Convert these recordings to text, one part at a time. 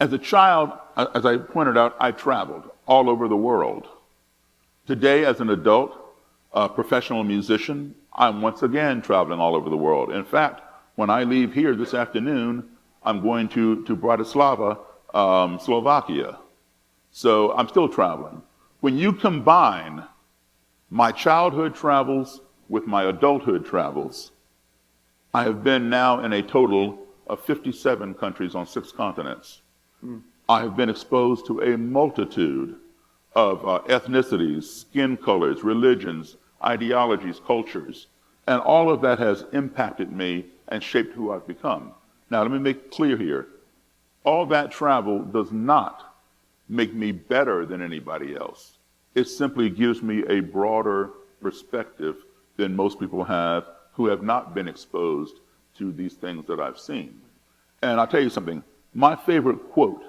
As a child, as I pointed out, I traveled all over the world. Today, as an adult, a professional musician, I'm once again traveling all over the world. In fact, when I leave here this afternoon, I'm going to Bratislava, Slovakia. So I'm still traveling. When you combine my childhood travels with my adulthood travels, I have been now in a total of 57 countries on 6 continents. I have been exposed to a multitude of ethnicities, skin colors, religions, ideologies, cultures, and all of that has impacted me and shaped who I've become. Now, let me make clear here, all that travel does not make me better than anybody else. It simply gives me a broader perspective than most people have who have not been exposed to these things that I've seen. And I'll tell you something, my favorite quote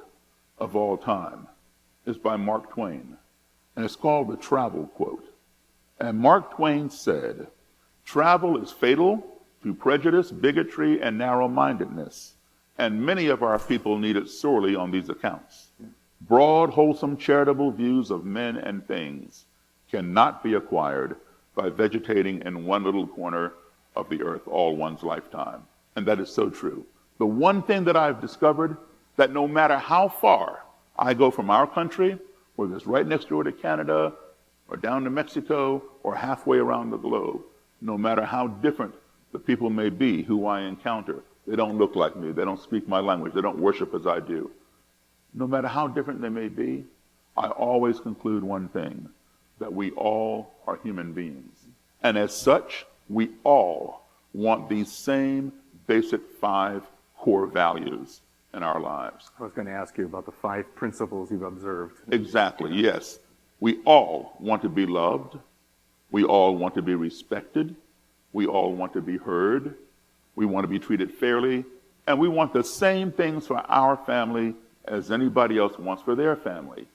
of all time is by Mark Twain, and it's called the travel quote. And Mark Twain said, "Travel is fatal to prejudice, bigotry, and narrow-mindedness, and many of our people need it sorely on these accounts. Broad, wholesome, charitable views of men and things cannot be acquired by vegetating in one little corner of the earth all one's lifetime." And that is so true. The one thing that I've discovered, that no matter how far I go from our country, whether it's right next door to Canada, or down to Mexico, or halfway around the globe, no matter how different the people may be who I encounter, they don't look like me, they don't speak my language, they don't worship as I do. No matter how different they may be, I always conclude one thing, that we all are human beings. And as such, we all want these same basic 5 core values in our lives. I was going to ask you about the 5 principles you've observed. Exactly, yes. We all want to be loved. We all want to be respected. We all want to be heard. We want to be treated fairly. And we want the same things for our family as anybody else wants for their family.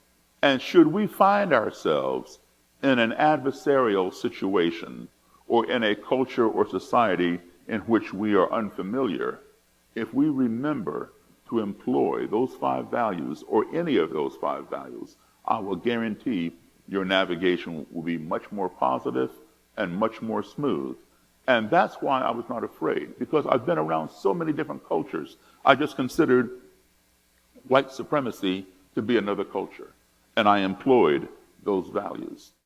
And should we find ourselves in an adversarial situation or in a culture or society in which we are unfamiliar, if we remember to employ those 5 values or any of those 5 values, I will guarantee your navigation will be much more positive and much more smooth. And that's why I was not afraid, because I've been around so many different cultures. I just considered white supremacy to be another culture, and I employed those values.